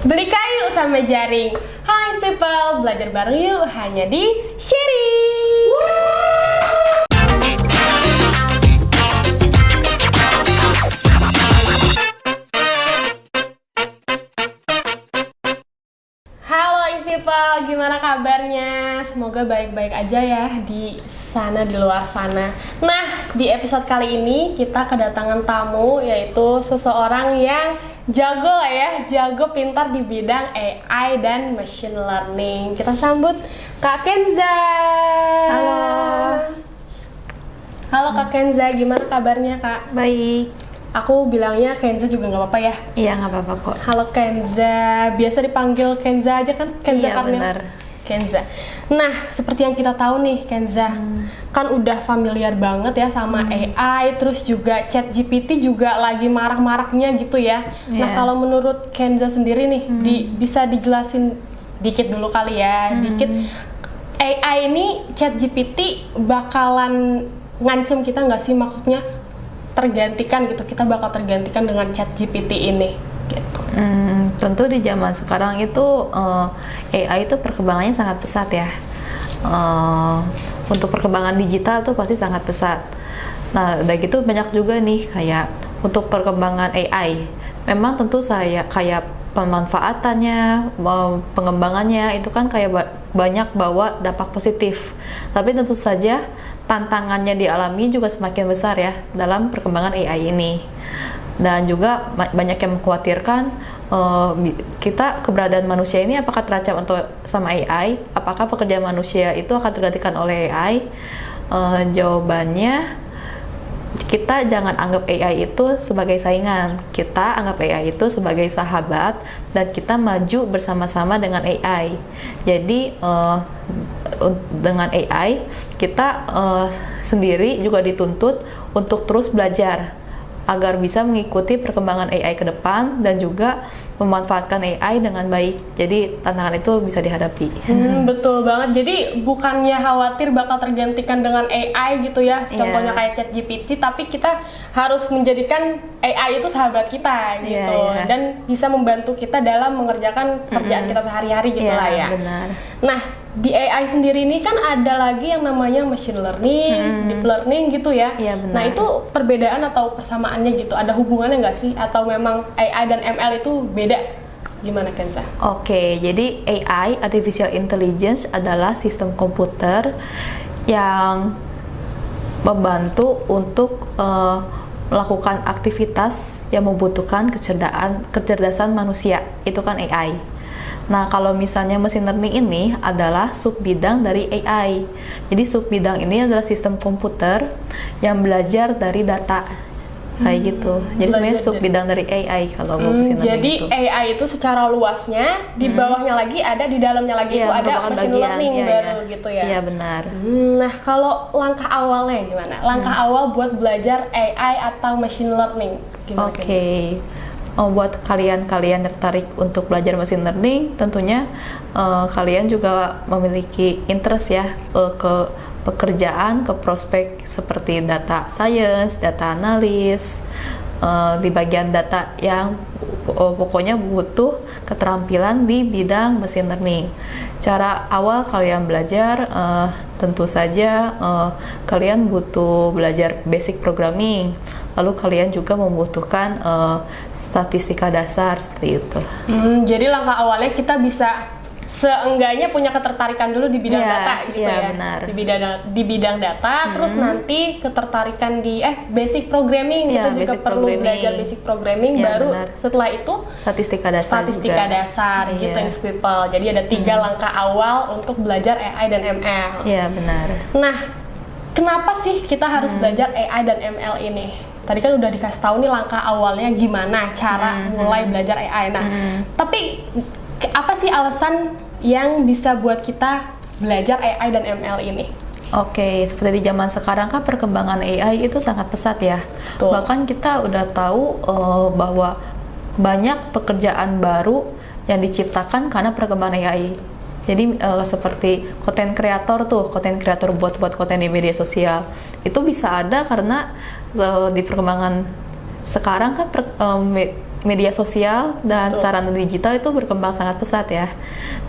Beli kayu sampai jaring. Hai people, belajar bareng yuk hanya di Sharing. Halo Ins people, gimana kabarnya? Semoga baik-baik aja ya di sana, di luar sana. Nah, di episode kali ini kita kedatangan tamu, yaitu seseorang yang jago lah ya, jago pintar di bidang AI dan machine learning. Kita sambut Kak Kenza. Halo. Halo Kak Kenza, gimana kabarnya Kak? Baik. Aku bilangnya Kenza juga nggak apa-apa ya? Iya, nggak apa-apa kok. Halo Kenza, biasa dipanggil Kenza aja kan? Kenza Iya, Karnil. benar. Kenza. Nah, seperti yang kita tahu nih Kenza, kan udah familiar banget ya sama AI, terus juga ChatGPT juga lagi marak-maraknya gitu ya. Nah, Iya. kalau menurut Kenza sendiri nih, bisa dijelasin dikit dulu kali ya, dikit. AI ini ChatGPT bakalan ngancem kita nggak sih? Maksudnya tergantikan gitu, kita bakal tergantikan dengan ChatGPT ini gitu. Tentu di zaman sekarang itu AI itu perkembangannya sangat pesat ya. Untuk perkembangan digital tuh pasti sangat pesat. Nah, udah gitu banyak juga nih kayak untuk perkembangan AI. Memang tentu saya kayak pemanfaatannya, pengembangannya itu kan kayak banyak bawa dampak positif. Tapi tentu saja tantangannya dialami juga semakin besar ya dalam perkembangan AI ini. Dan juga banyak yang mengkhawatirkan kita keberadaan manusia ini apakah terancam untuk sama AI? Apakah pekerjaan manusia itu akan tergantikan oleh AI? Jawabannya, kita jangan anggap AI itu sebagai saingan. Kita anggap AI itu sebagai sahabat dan kita maju bersama-sama dengan AI. Jadi dengan AI kita sendiri juga dituntut untuk terus belajar agar bisa mengikuti perkembangan AI ke depan dan juga memanfaatkan AI dengan baik. Jadi tantangan itu bisa dihadapi. Betul banget. Jadi bukannya khawatir bakal tergantikan dengan AI gitu ya, contohnya kayak ChatGPT, tapi kita harus menjadikan AI itu sahabat kita gitu, dan bisa membantu kita dalam mengerjakan kerjaan kita sehari-hari gitu lah ya. Benar. Nah, di AI sendiri ini kan ada lagi yang namanya machine learning, deep learning gitu ya. Iya, benar. Nah, itu perbedaan atau persamaannya gitu? Ada hubungannya nggak sih? Atau memang AI dan ML itu beda? Gimana Kenza? Oke, jadi AI, Artificial Intelligence, adalah sistem komputer yang membantu untuk melakukan aktivitas yang membutuhkan kecerdasan manusia. Itu kan AI. Nah, kalau misalnya machine learning ini adalah subbidang dari AI. Jadi subbidang ini adalah sistem komputer yang belajar dari data. Kayak gitu. Jadi sebenarnya subbidang dari AI kalau machine learning jadi itu. AI itu secara luasnya, di bawahnya lagi ada, di dalamnya lagi itu ada machine learning baru gitu ya. Iya, benar. Nah, kalau langkah awalnya gimana? Langkah awal buat belajar AI atau machine learning gimana? Oke. Buat kalian tertarik untuk belajar machine learning, tentunya kalian juga memiliki interest ya ke pekerjaan, ke prospek seperti data science, data analis, di bagian data yang pokoknya butuh keterampilan di bidang machine learning. Cara awal kalian belajar, tentu saja kalian butuh belajar basic programming. Lalu kalian juga membutuhkan statistika dasar seperti itu. Jadi langkah awalnya kita bisa seenggaknya punya ketertarikan dulu di bidang data gitu ya. Benar. Di bidang data, terus nanti ketertarikan di basic programming, kita juga perlu belajar basic programming, baru setelah itu statistika dasar gitu Ins people. Jadi ada 3 langkah awal untuk belajar AI dan ML. Iya, benar. Nah, kenapa sih kita harus belajar AI dan ML ini? Tadi kan udah dikasih tahu nih langkah awalnya gimana cara mulai belajar AI. Nah, tapi apa sih alasan yang bisa buat kita belajar AI dan ML ini? Oke, seperti di zaman sekarang kan perkembangan AI itu sangat pesat ya. Betul. Bahkan kita udah tahu bahwa banyak pekerjaan baru yang diciptakan karena perkembangan AI. Jadi seperti konten kreator buat konten di media sosial itu bisa ada karena di perkembangan sekarang kan media sosial dan Betul. sarana digital itu berkembang sangat pesat ya.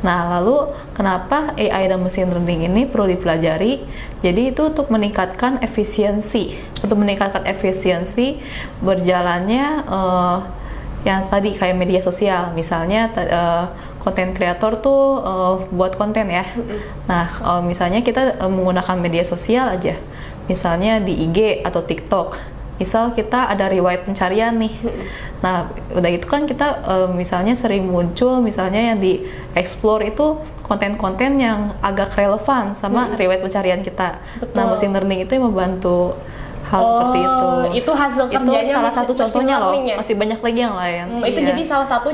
Nah, lalu kenapa AI dan machine learning ini perlu dipelajari? Jadi itu untuk meningkatkan efisiensi, berjalannya yang tadi kayak media sosial, misalnya konten kreator tuh buat konten ya. Nah, misalnya kita menggunakan media sosial aja, misalnya di IG atau TikTok. Misal kita ada riwayat pencarian nih, nah udah gitu kan kita misalnya sering muncul misalnya yang di explore itu konten-konten yang agak relevan sama riwayat pencarian kita. Betul. Nah, machine learning itu yang membantu hal seperti itu. Itu hasil Itu kerjanya salah satu machine contohnya loh, learning ya? masih banyak lagi yang lain. Itu jadi salah satu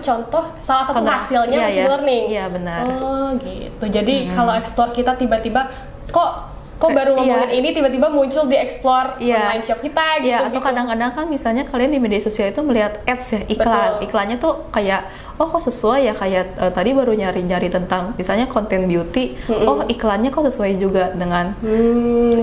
hasilnya Iya, machine iya. learning. Iya, benar. Oh gitu. Jadi kalau explore kita tiba-tiba kok baru ngomongin ini tiba-tiba muncul di explore online shop kita gitu. Iya, atau kadang-kadang kan misalnya kalian di media sosial itu melihat ads ya, iklan. Betul. Iklannya tuh kayak, oh kok sesuai ya, kayak tadi baru nyari-nyari tentang misalnya konten beauty, oh iklannya kok sesuai juga dengan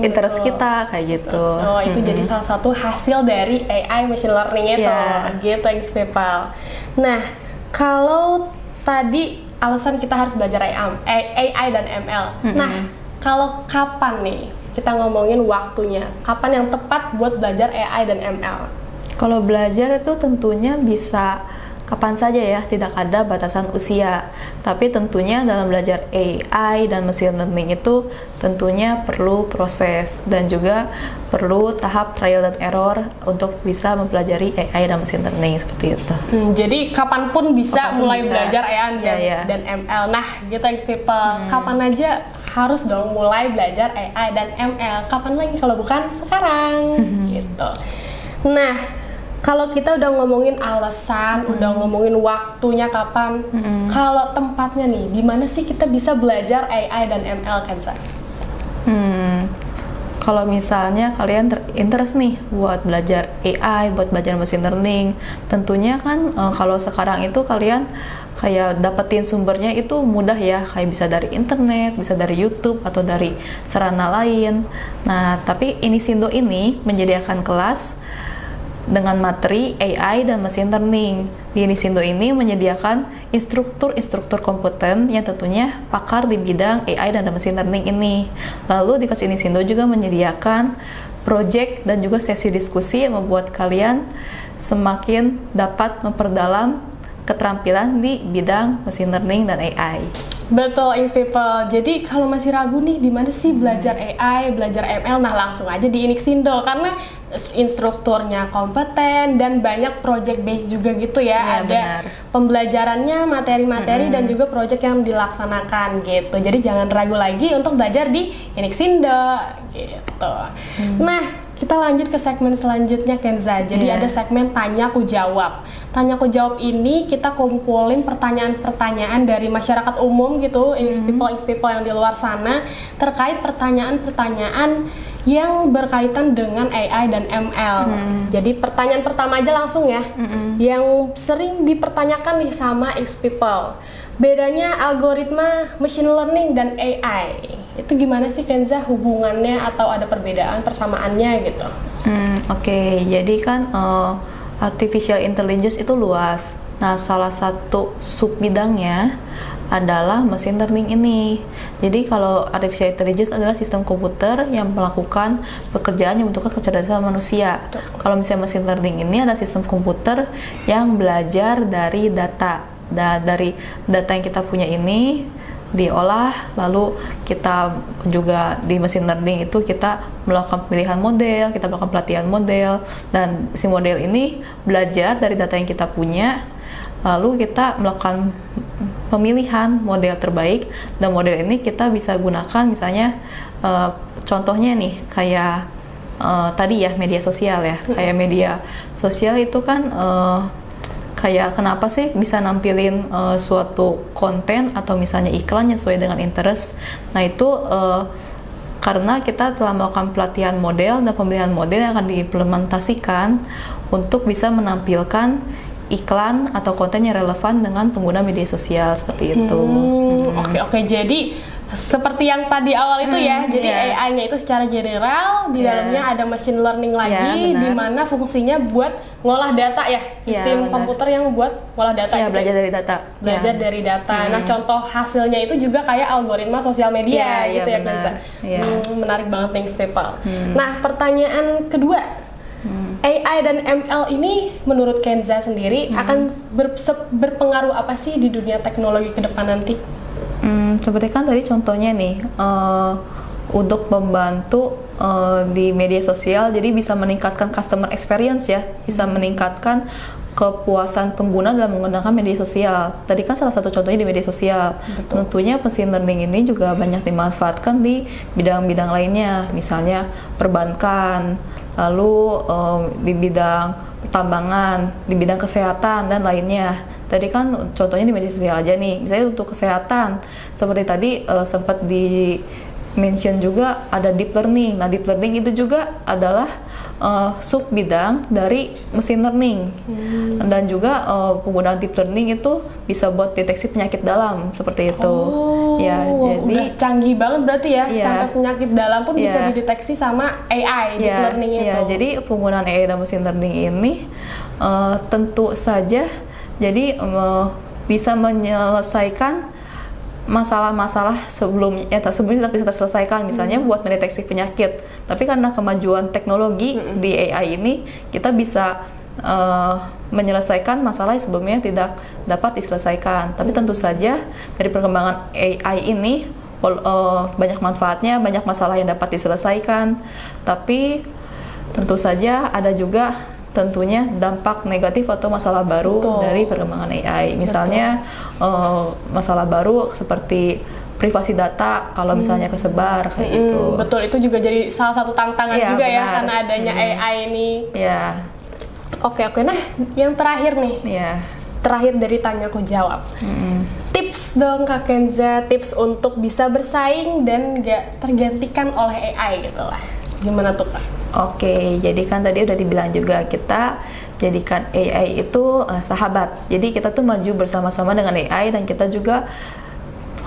interest kita, kayak gitu. Oh, itu jadi salah satu hasil dari AI machine learning itu. Iya. Gitu, thanks people. Nah, kalau tadi alasan kita harus belajar AI dan ML. Nah, kalau kapan nih kita ngomongin waktunya? Kapan yang tepat buat belajar AI dan ML? Kalau belajar itu tentunya bisa kapan saja ya, tidak ada batasan usia. Tapi tentunya dalam belajar AI dan machine learning itu tentunya perlu proses dan juga perlu tahap trial dan error untuk bisa mempelajari AI dan machine learning seperti itu. Jadi kapanpun bisa Kapanpun mulai bisa. belajar AI dan ML. Nah, gitu thanks people. Kapan aja harus dong mulai belajar AI dan ML. Kapan lagi kalau bukan sekarang? Gitu. Nah, kalau kita udah ngomongin alasan, udah ngomongin waktunya kapan, kalau tempatnya nih, di mana sih kita bisa belajar AI dan ML, Kenza? Kalau misalnya kalian interest nih buat belajar AI, buat belajar machine learning, tentunya kan kalau sekarang itu kalian kayak dapetin sumbernya itu mudah ya, kayak bisa dari internet, bisa dari YouTube atau dari sarana lain. Nah, tapi Inisindo ini menyediakan kelas dengan materi AI dan machine learning. Di Inisindo ini menyediakan instruktur kompeten yang tentunya pakar di bidang AI dan machine learning ini. Lalu di kelas Inisindo juga menyediakan project dan juga sesi diskusi yang membuat kalian semakin dapat memperdalam keterampilan di bidang machine learning dan AI. Betul, Ings People. Jadi kalau masih ragu nih, di mana sih belajar AI, belajar ML, nah langsung aja di Inixindo karena instrukturnya kompeten dan banyak project based juga gitu ya. Ya, ada benar. pembelajarannya, materi-materi dan juga project yang dilaksanakan gitu. Jadi jangan ragu lagi untuk belajar di Inixindo gitu. Nah, kita lanjut ke segmen selanjutnya, Kenza. Jadi ada segmen tanya aku jawab. Tanya aku jawab ini kita kumpulin pertanyaan-pertanyaan dari masyarakat umum gitu, Ings people yang di luar sana terkait pertanyaan-pertanyaan yang berkaitan dengan AI dan ML. Jadi pertanyaan pertama aja langsung ya. Yang sering dipertanyakan nih sama Ings people. Bedanya algoritma machine learning dan AI. Itu gimana sih, Kenza, hubungannya atau ada perbedaan persamaannya gitu? Oke, jadi kan artificial intelligence itu luas. Nah, salah satu sub bidangnya adalah machine learning ini. Jadi kalau artificial intelligence adalah sistem komputer yang melakukan pekerjaan yang membutuhkan kecerdasan manusia. Kalau misalnya machine learning ini adalah sistem komputer yang belajar dari data. Dari data yang kita punya ini diolah, lalu kita juga di machine learning itu kita melakukan pemilihan model, kita melakukan pelatihan model, dan si model ini belajar dari data yang kita punya, lalu kita melakukan pemilihan model terbaik, dan model ini kita bisa gunakan misalnya contohnya nih kayak tadi ya media sosial ya, kayak media sosial itu kan kayak kenapa sih bisa nampilin suatu konten atau misalnya iklan yang sesuai dengan interest. Nah itu karena kita telah melakukan pelatihan model dan pemilihan model yang akan diimplementasikan untuk bisa menampilkan iklan atau konten yang relevan dengan pengguna media sosial seperti itu. Oke. Jadi seperti yang tadi awal itu ya, jadi AI-nya itu secara general, di dalamnya ada machine learning lagi, di mana fungsinya buat ngolah data ya, sistem komputer yang buat ngolah data. Belajar dari data. Belajar dari data. Nah, contoh hasilnya itu juga kayak algoritma sosial media gitu ya, Kenza. Menarik banget nih PayPal. Nah, pertanyaan kedua. AI dan ML ini menurut Kenza sendiri akan berpengaruh apa sih di dunia teknologi ke depan nanti? Seperti kan tadi contohnya nih, untuk membantu di media sosial, jadi bisa meningkatkan customer experience ya, bisa meningkatkan kepuasan pengguna dalam menggunakan media sosial. Tadi kan salah satu contohnya di media sosial. Betul. Tentunya machine learning ini juga banyak dimanfaatkan di bidang-bidang lainnya, misalnya perbankan, lalu di bidang pertambangan, di bidang kesehatan dan lainnya. Tadi kan contohnya di media sosial aja nih, misalnya untuk kesehatan, seperti tadi sempat di mention juga ada deep learning. Nah, deep learning itu juga adalah sub bidang dari machine learning. Dan juga penggunaan deep learning itu bisa buat deteksi penyakit dalam seperti itu. Jadi udah canggih banget berarti ya, sampai penyakit dalam pun bisa dideteksi sama AI deep learning itu. Jadi penggunaan AI dan machine learning ini tentu saja jadi bisa menyelesaikan masalah-masalah sebelumnya bisa terselesaikan, misalnya buat mendeteksi penyakit. Tapi karena kemajuan teknologi di AI ini, kita bisa menyelesaikan masalah yang sebelumnya tidak dapat diselesaikan. Tapi tentu saja dari perkembangan AI ini banyak manfaatnya, banyak masalah yang dapat diselesaikan. Tapi tentu saja ada juga tentunya dampak negatif atau masalah baru dari perkembangan AI. Misalnya masalah baru seperti privasi data kalau misalnya kesebar kayak gitu. Betul, itu juga jadi salah satu tantangan juga ya karena adanya AI ini. Oke, nah yang terakhir nih. Terakhir dari tanya aku jawab. Tips dong Kak Kenza, tips untuk bisa bersaing dan gak tergantikan oleh AI gitu lah. Gimana tuh Kak? Oke, jadi kan tadi udah dibilang juga, kita jadikan AI itu sahabat. Jadi kita tuh maju bersama-sama dengan AI dan kita juga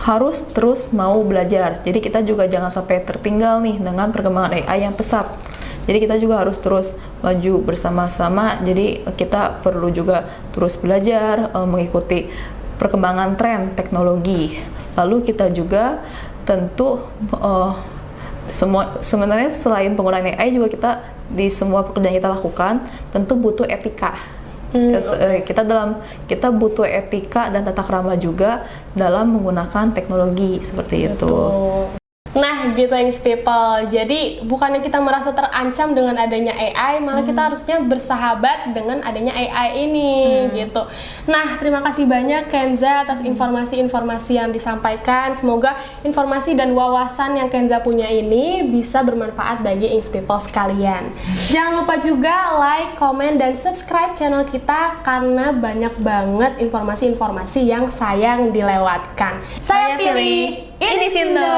harus terus mau belajar. Jadi kita juga jangan sampai tertinggal nih dengan perkembangan AI yang pesat. Jadi kita juga harus terus maju bersama-sama. Jadi kita perlu juga terus belajar, mengikuti perkembangan tren teknologi. Lalu kita juga tentu sebenarnya selain penggunaan AI juga kita di semua pekerjaan kita lakukan tentu butuh etika. Kita butuh etika dan tata krama juga dalam menggunakan teknologi seperti itu. Nah, gitu Young People. Jadi bukannya kita merasa terancam dengan adanya AI, malah kita harusnya bersahabat dengan adanya AI ini, gitu. Nah, terima kasih banyak Kenza atas informasi-informasi yang disampaikan. Semoga informasi dan wawasan yang Kenza punya ini bisa bermanfaat bagi Young People sekalian. Jangan lupa juga like, komen, dan subscribe channel kita karena banyak banget informasi-informasi yang sayang dilewatkan. Saya pilih ini Sindo.